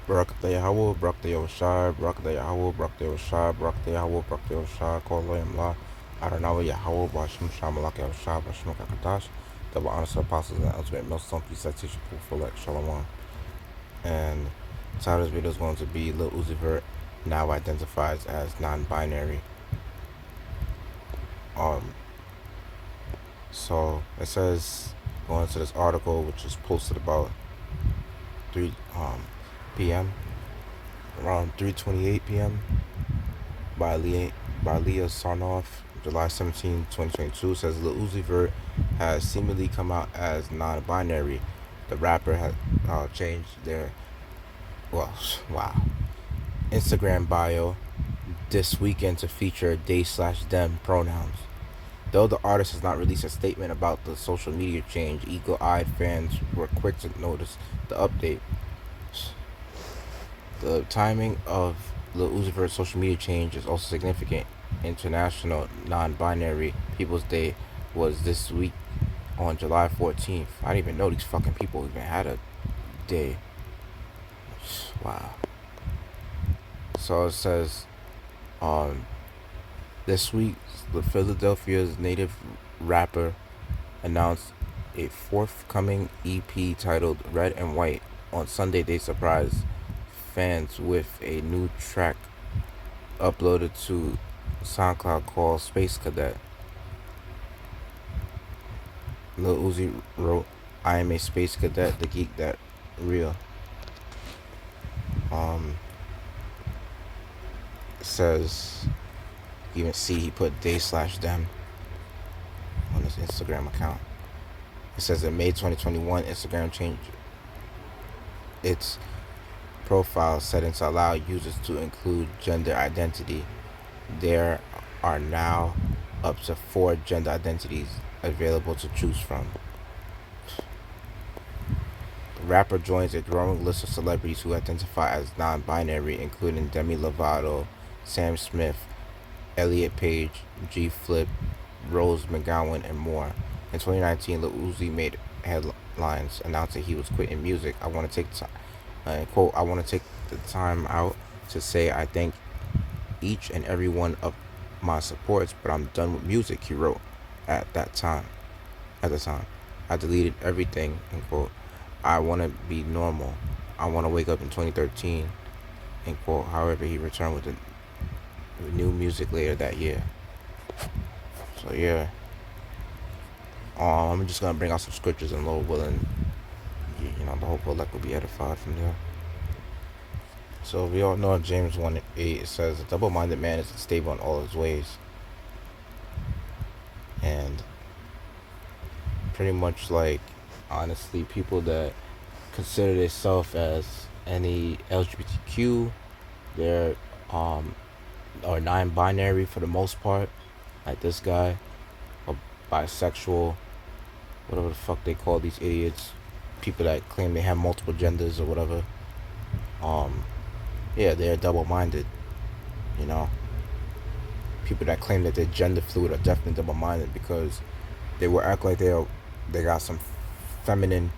Barak the Yahweh, Barak the Yoshai, Barak the Yahweh, Barak the Yoshai, Barak the Yahweh, Barak the Yoshai, Kol Loyam La, Adonai Yahweh, Bashim Shamalak Yoshai, Bashim Kakadash, double honor to apostles and ultimate millstone, preset teacher, for like Shalom. And the title of this video is going to be Lil Uzi Vert now identifies as non-binary. So it says, going to this article which is posted about 3 p.m. around 3:28 p.m. by Leah Sarnoff, July 17, 2022, says Lil Uzi Vert has seemingly come out as non-binary. The rapper has changed their Instagram bio this weekend to feature they/them pronouns. Though the artist has not released a statement about the social media change, eagle-eyed fans were quick to notice the update. The timing of Lil Uzi Vert's social media change is also significant. International Non-Binary People's Day was this week on July 14th. I didn't even know these fucking people even had a day. Wow. So it says, this week, the Philadelphia's native rapper announced a forthcoming EP titled Red and White. On Sunday, they surprised fans with a new track uploaded to SoundCloud called Space Cadet. Lil Uzi wrote, "I am a space cadet, the geek that real." It says, you can see he put they/them on his Instagram account. It says in May 2021, Instagram changed its profile settings to allow users to include gender identity. There are now up to 4 gender identities available to choose from. The rapper joins a growing list of celebrities who identify as non-binary, including Demi Lovato, Sam Smith, Elliot Page, G Flip, Rose McGowan, and more. In 2019, Lil Uzi made headlines announcing he was quitting music. I want to take quote, "I want to take the time out to say I thank each and every one of my supports, but I'm done with music," he wrote at the time. I deleted everything, end quote. I want to be normal. I want to wake up in 2013, end quote. However, he returned with new music later that year. So yeah, I'm just gonna bring out some scriptures and Lord willing, the whole elect will be edified from there. So we all know James 1:8, it says, "A double-minded man is unstable in all his ways." And pretty much, like, honestly, people that consider themselves as any LGBTQ, they're or non-binary for the most part, like this guy, or bisexual, whatever the fuck they call these idiots, people that claim they have multiple genders or whatever. Yeah, they're double-minded. People that claim that they're gender fluid are definitely double-minded, because they will act like they got some feminine,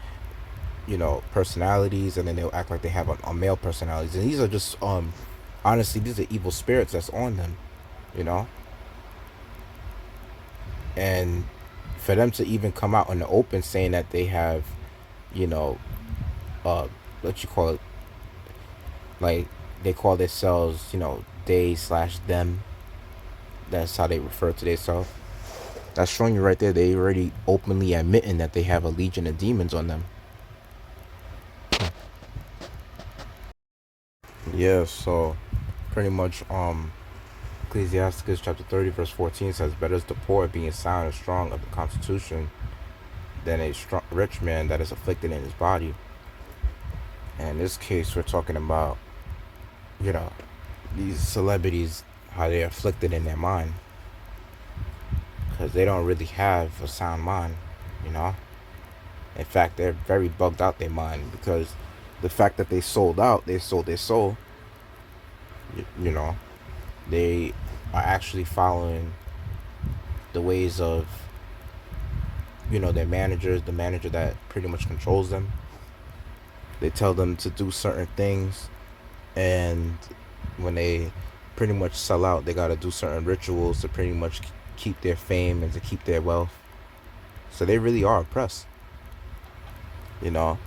personalities, and then they'll act like they have a male personalities, and these are just honestly, these are evil spirits that's on them, and for them to even come out in the open saying that they have, what you call it, like they call themselves, they/them. That's how they refer to themselves. That's showing you right there, they already openly admitting that they have a legion of demons on them. Yeah, so pretty much Ecclesiasticus chapter 30 verse 14 says, "Better is the poor being sound and strong of the constitution than a rich man that is afflicted in his body." And in this case, we're talking about, these celebrities, how they're afflicted in their mind, because they don't really have a sound mind. In fact, they're very bugged out their mind, because the fact that they sold out, they sold their soul. They are actually following the ways of, their managers, the manager that pretty much controls them. They tell them to do certain things, And when they pretty much sell out, they got to do certain rituals to pretty much keep their fame and to keep their wealth. So they really are oppressed. You know,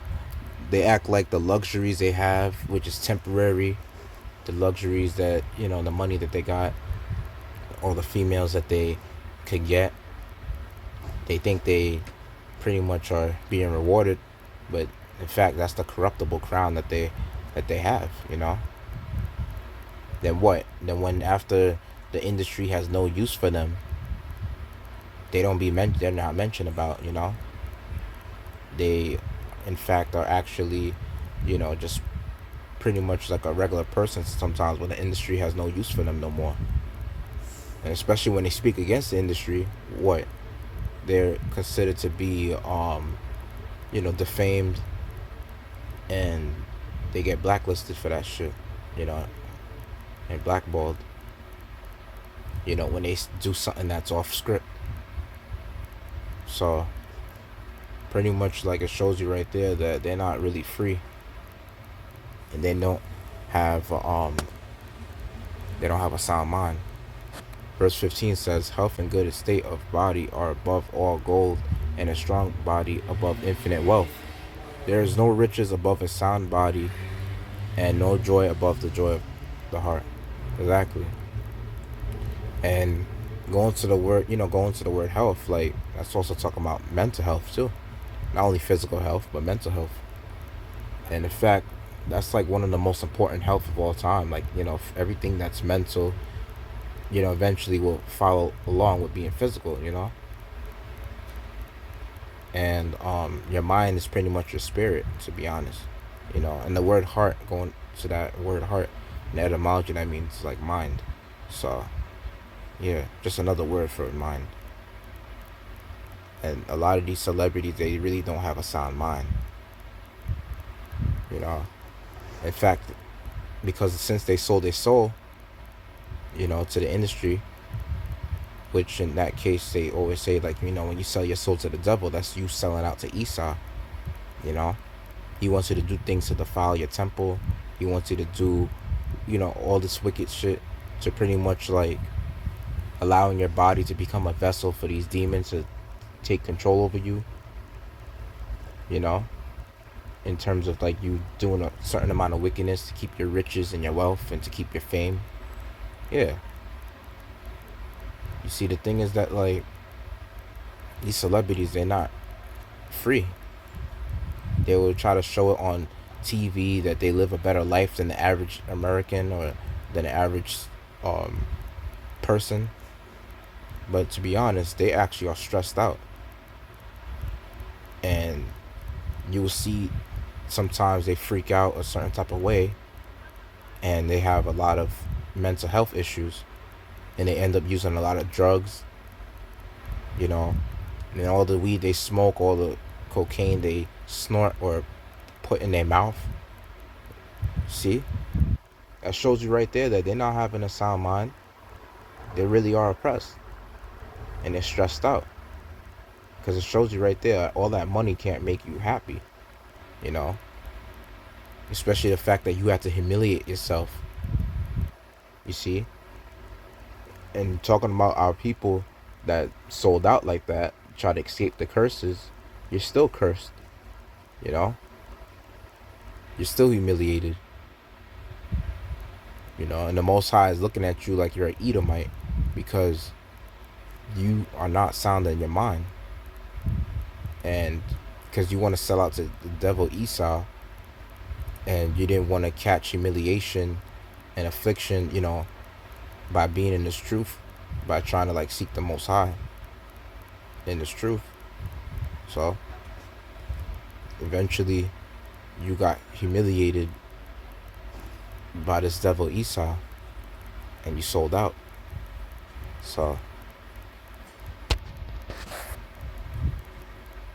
they act like the luxuries they have, which is temporary, the luxuries that, the money that they got, or the females that they could get, they think they pretty much are being rewarded, but in fact that's the corruptible crown that they have. Then what? Then when after the industry has no use for them, they're not mentioned about. They in fact are actually, just pretty much like a regular person sometimes when the industry has no use for them no more. And especially when they speak against the industry, what? They're considered to be defamed, and they get blacklisted for that shit, you know, and blackballed, when they do something that's off script. So pretty much like it shows you right there that they're not really free, and they don't have a sound mind. Verse 15 says, health and good estate of body are above all gold, and a strong body above infinite wealth. There is no riches above a sound body, and no joy above the joy of the heart. Exactly. And going to the word health, like that's also talking about mental health too. Not only physical health, but mental health. And in fact, that's like one of the most important health of all time. Like, everything that's mental, eventually will follow along with being physical. And your mind is pretty much your spirit, to be honest. And the word heart, going to that word heart, in the etymology, that means like mind. So yeah, just another word for mind. And a lot of these celebrities, they really don't have a sound mind. In fact, because since they sold their soul, to the industry, which in that case they always say, like, when you sell your soul to the devil, that's you selling out to Esau. He wants you to do things to defile your temple. He wants you to do, all this wicked shit to pretty much like allowing your body to become a vessel for these demons to take control over you. In terms of like you doing a certain amount of wickedness to keep your riches and your wealth and to keep your fame. Yeah. You see, the thing is that like these celebrities, they're not free. They will try to show it on TV that they live a better life than the average American or than the average person. But to be honest, they actually are stressed out. And you will see sometimes they freak out a certain type of way, and they have a lot of mental health issues, and they end up using a lot of drugs, and all the weed they smoke, all the cocaine they snort or put in their mouth. See, that shows you right there that they're not having a sound mind. They really are oppressed, and they're stressed out, because it shows you right there all that money can't make you happy. Especially the fact that you have to humiliate yourself. You see? And talking about our people that sold out like that, try to escape the curses, you're still cursed. You're still humiliated. And the Most High is looking at you like you're an Edomite, because you are not sound in your mind. And because you want to sell out to the devil Esau, and you didn't want to catch humiliation and affliction, by being in this truth, by trying to like seek the Most High in this truth. So eventually you got humiliated by this devil Esau, and you sold out. So,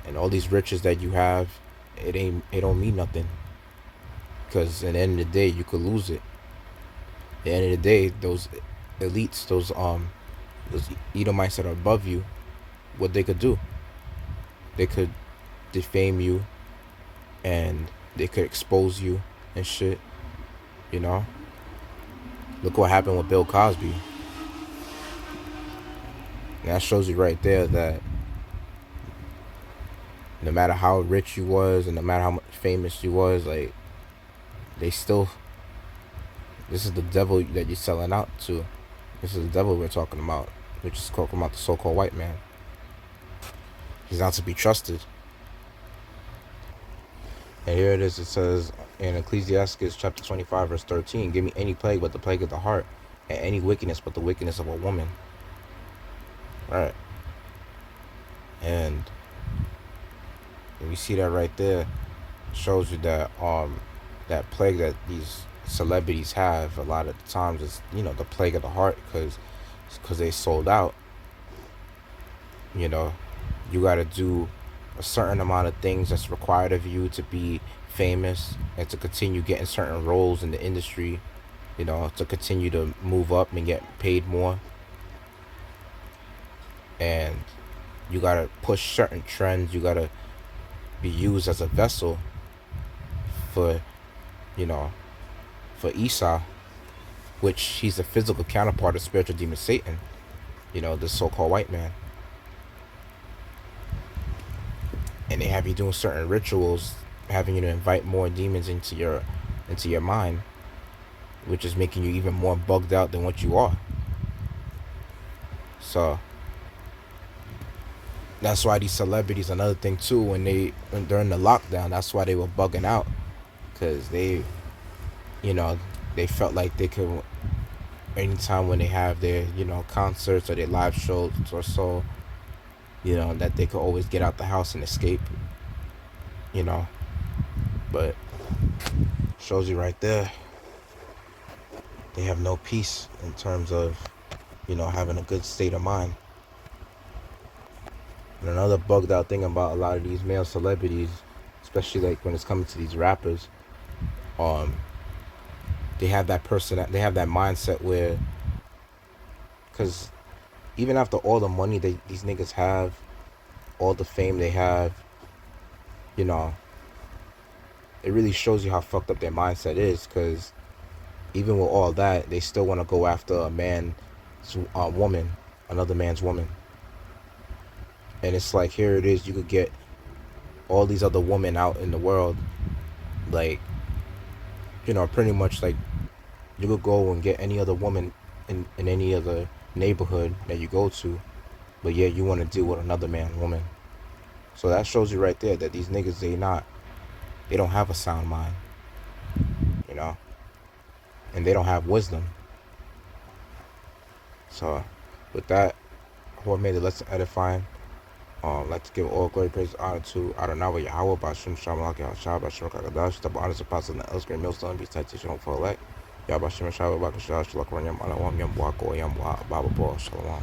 and all these riches that you have, it don't mean nothing, because at the end of the day you could lose it. At the end of the day, those elites, those Edomites that are above you, what they could do, they could defame you, and they could expose you and shit. You know, look what happened with Bill Cosby. And that shows you right there that no matter how rich you was and no matter how much famous you was, like, they still, this is the devil that you're selling out to. This is the devil we're talking about, which is talking about the so-called white man. He's not to be trusted. And here it is. It says in Ecclesiastes chapter 25, verse 13, give me any plague but the plague of the heart, and any wickedness but the wickedness of a woman. Right. And we see that right there. Shows you that that plague that these celebrities have a lot of the times is, you know, the plague of the heart, because they sold out. You know, you got to do a certain amount of things that's required of you to be famous and to continue getting certain roles in the industry, you know, to continue to move up and get paid more. And you got to push certain trends. You got to be used as a vessel for, you know, for Esau, which he's a physical counterpart of spiritual demon Satan, you know, the so-called white man. And they have you doing certain rituals, having you to invite more demons into your mind, which is making you even more bugged out than what you are. So that's why these celebrities, another thing too, when during the lockdown, that's why they were bugging out, because they, you know, they felt like they could, anytime when they have their, you know, concerts or their live shows or so, you know, that they could always get out the house and escape, you know. But shows you right there, they have no peace in terms of, you know, having a good state of mind. And another bugged out thing about a lot of these male celebrities, especially like when it's coming to these rappers, they have that they have that mindset where, because even after all the money these niggas have, all the fame they have, you know, it really shows you how fucked up their mindset is. Because even with all that, they still want to go after a man's woman, another man's woman. And it's like, here it is, you could get all these other women out in the world, like, you know, pretty much like you could go and get any other woman in any other neighborhood that you go to, but yeah, you want to deal with another man, woman. So that shows you right there that these niggas, they don't have a sound mind, you know, and they don't have wisdom. So with that, I hope I made the lesson edifying. I'd like to give all glory, praise, and honor to Adonai Yahweh, Bashim Shamalak, Yahshua, Bashim Kakadash, the honors of Apostle, and the Elsgray Millstone, be citation for elect. Yahbashim Shabbat, Bakashash, Shalak, Ranyam, Alawam, Yam, Wako, Yam, Baba, Shalom.